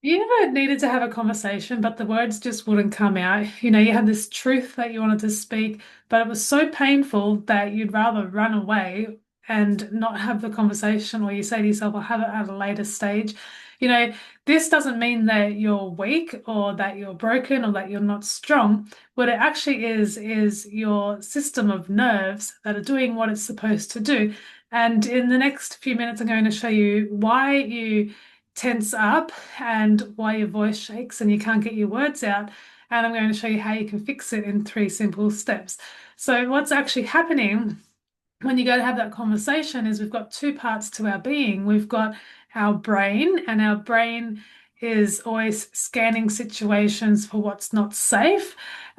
You ever needed to have a conversation, but the words just wouldn't come out? You had this truth that you wanted to speak, but it was so painful that you'd rather run away and not have the conversation, or you say to yourself, I'll have it at a later stage. You know, this doesn't mean that you're weak or that you're broken or that you're not strong. What it actually is your system of nerves that are doing what it's supposed to do. And in the next few minutes, I'm going to show you why you tense up and why your voice shakes and you can't get your words out. And I'm going to show you how you can fix it in 3 simple steps. So, what's actually happening when you go to have that conversation is we've got two parts to our being. We've got our brain, and our brain is always scanning situations for what's not safe.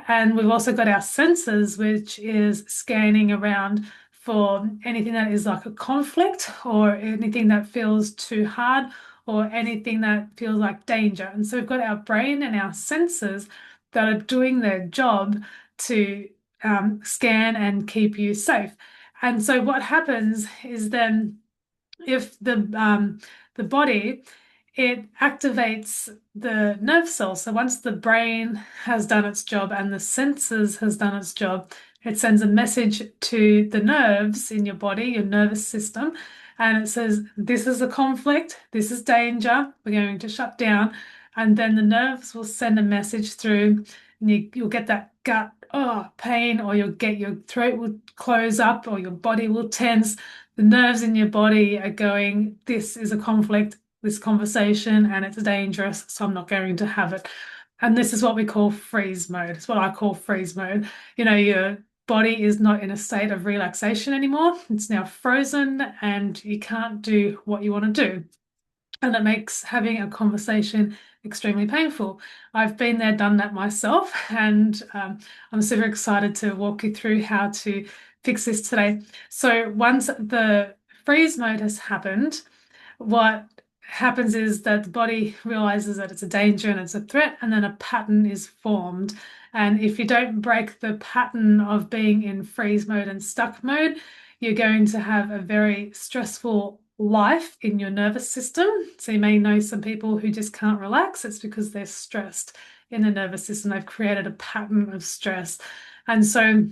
And we've also got our senses, which is scanning around for anything that is like a conflict or anything that feels too hard or anything that feels like danger. And so we've got our brain and our senses that are doing their job to scan and keep you safe. And so what happens is then if the body it activates the nerve cells. So once the brain has done its job and the senses has done its job, it sends a message to the nerves in your body, your nervous system, and it says, this is a conflict, this is danger, we're going to shut down. And then the nerves will send a message through, and you'll get that gut pain, or you'll get your throat will close up, or your body will tense. The nerves in your body are going, this is a conflict, this conversation, and it's dangerous, so I'm not going to have it. And this is what we call freeze mode. It's what I call freeze mode. Your body is not in a state of relaxation anymore. It's now frozen and you can't do what you want to do. And it makes having a conversation extremely painful. I've been there, done that myself, and I'm super excited to walk you through how to fix this today. So once the freeze mode has happened, what happens is that the body realizes that it's a danger and it's a threat, and then a pattern is formed. And if you don't break the pattern of being in freeze mode and stuck mode, you're going to have a very stressful life in your nervous system. So you may know some people who just can't relax. It's because they're stressed in the nervous system. They've created a pattern of stress. And so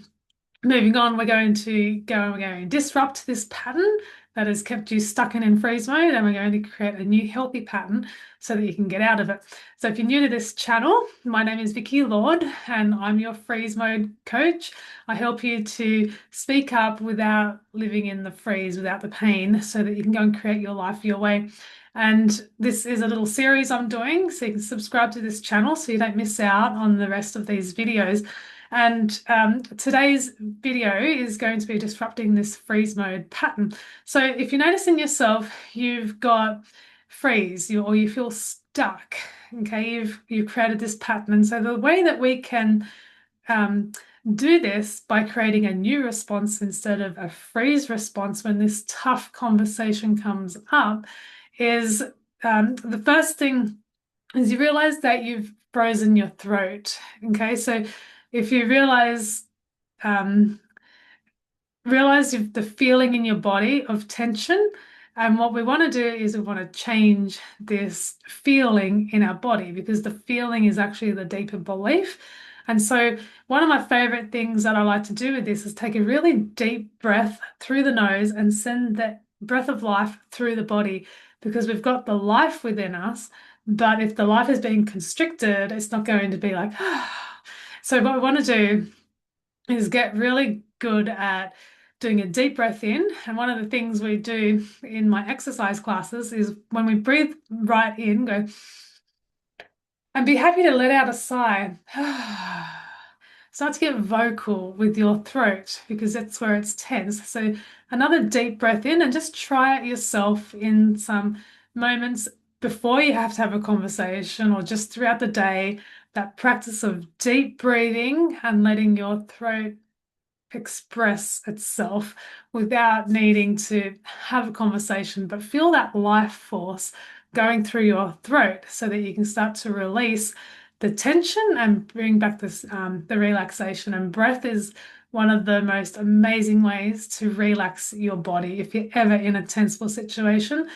moving on, we're going to go and we're going to disrupt this pattern that has kept you stuck in freeze mode, and we're going to create a new healthy pattern so that you can get out of it. So if you're new to this channel, my name is Vicky Lord and I'm your freeze mode coach. I help you to speak up without living in the freeze, without the pain, so that you can go and create your life your way. And this is a little series I'm doing, so you can subscribe to this channel so you don't miss out on the rest of these videos. And today's video is going to be disrupting this freeze mode pattern. So if you notice in yourself, you've got freeze, or you feel stuck. Okay, you've created this pattern. And so the way that we can do this by creating a new response instead of a freeze response when this tough conversation comes up is the first thing is you realize that you've frozen your throat. Okay, so if you um, realize the feeling in your body of tension, and what we want to do is we want to change this feeling in our body, because the feeling is actually the deeper belief. And so one of my favorite things that I like to do with this is take a really deep breath through the nose and send that breath of life through the body, because we've got the life within us. But if the life is being constricted, it's not going to be like, so what we want to do is get really good at doing a deep breath in. And one of the things we do in my exercise classes is when we breathe right in, go, and be happy to let out a sigh. Start to get vocal with your throat, because that's where it's tense. So another deep breath in, and just try it yourself in some moments before you have to have a conversation or just throughout the day. That practice of deep breathing and letting your throat express itself without needing to have a conversation, but feel that life force going through your throat so that you can start to release the tension and bring back this the relaxation. And breath is one of the most amazing ways to relax your body. If you're ever in a tenseful situation,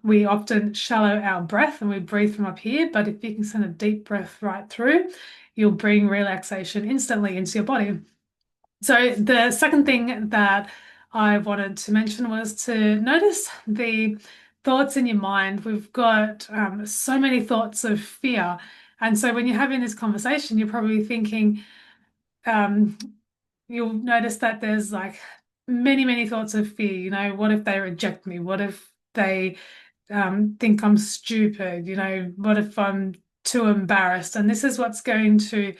we often shallow our breath and we breathe from up here, but if you can send a deep breath right through, you'll bring relaxation instantly into your body. So the second thing that I wanted to mention was to notice the thoughts in your mind. We've got so many thoughts of fear. And so when you're having this conversation, you're probably thinking, um, you'll notice that there's like many, many thoughts of fear. You know, what if they reject me? What if they think I'm stupid? You know, what if I'm too embarrassed? And this is what's going to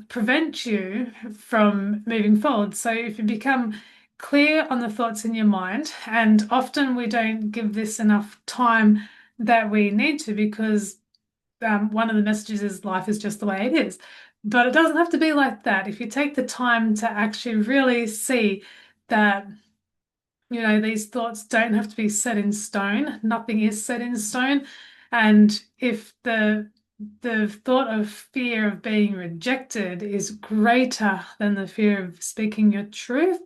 prevent you from moving forward. So if you become clear on the thoughts in your mind, and often we don't give this enough time that we need to, because one of the messages is life is just the way it is. But it doesn't have to be like that. If you take the time to actually really see that, you know, these thoughts don't have to be set in stone. Nothing is set in stone. And if the thought of fear of being rejected is greater than the fear of speaking your truth,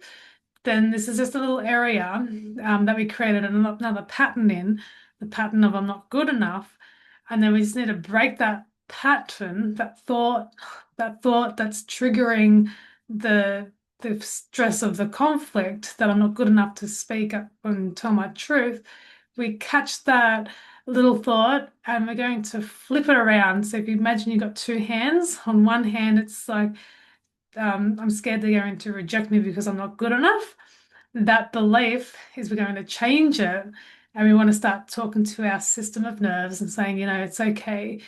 then this is just a little area that we created another pattern in, the pattern of I'm not good enough. And then we just need to break that pattern, that thought that's triggering the the stress of the conflict, that I'm not good enough to speak up and tell my truth. We catch that little thought and we're going to flip it around. So if you imagine you've got two hands, on one hand, it's like, I'm scared they're going to reject me because I'm not good enough. That belief is we're going to change it. And we want to start talking to our system of nerves and saying, you know, it's okay.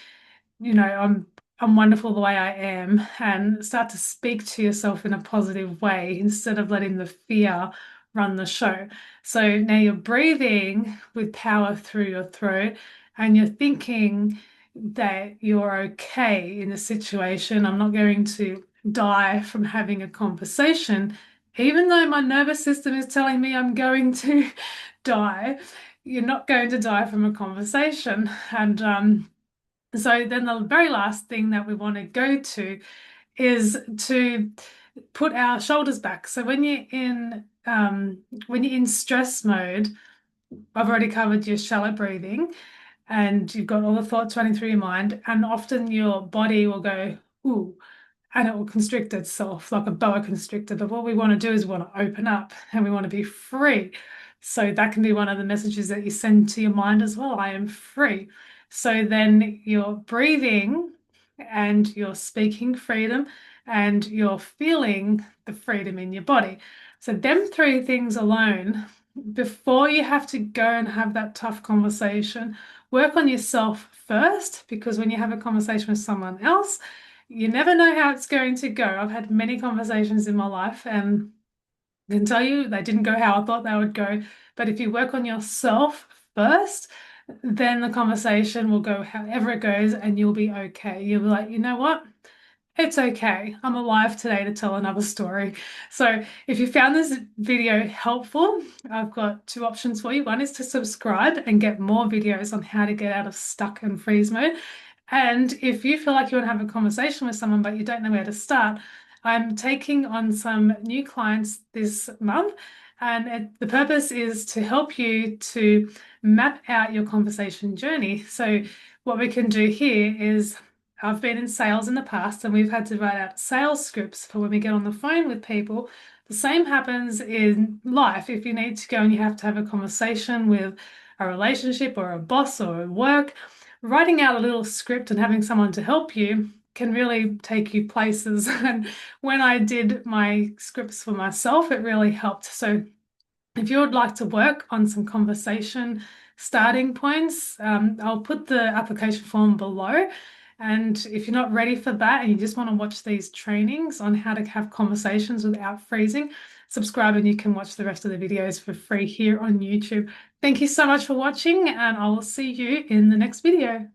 You know, I'm wonderful the way I am, and start to speak to yourself in a positive way instead of letting the fear run the show. So now you're breathing with power through your throat and you're thinking that you're okay in the situation. I'm not going to die from having a conversation, even though my nervous system is telling me I'm going to die. You're not going to die from a conversation. And so then the very last thing that we want to go to is to put our shoulders back. So when you're in stress mode, I've already covered your shallow breathing and you've got all the thoughts running through your mind, and often your body will go, ooh, and it will constrict itself like a boa constrictor. But what we want to do is we want to open up and we want to be free. So that can be one of the messages that you send to your mind as well. I am free. So then you're breathing and you're speaking freedom and you're feeling the freedom in your body. So them three things alone, before you have to go and have that tough conversation, work on yourself first, because when you have a conversation with someone else, you never know how it's going to go. I've had many conversations in my life and I can tell you they didn't go how I thought they would go. But if you work on yourself first, then the conversation will go however it goes and you'll be okay. You'll be like, you know what? It's okay. I'm alive today to tell another story. So if you found this video helpful, I've got two options for you. One is to subscribe and get more videos on how to get out of stuck and freeze mode. And if you feel like you want to have a conversation with someone, but you don't know where to start, I'm taking on some new clients this month. And the purpose is to help you to map out your conversation journey. So what we can do here is, I've been in sales in the past and we've had to write out sales scripts for when we get on the phone with people. The same happens in life. If you need to go and you have to have a conversation with a relationship or a boss or at work, writing out a little script and having someone to help you can really take you places. And when I did my scripts for myself, it really helped. So if you would like to work on some conversation starting points, I'll put the application form below. And if you're not ready for that and you just want to watch these trainings on how to have conversations without freezing, subscribe and you can watch the rest of the videos for free here on YouTube. Thank you so much for watching, and I will see you in the next video.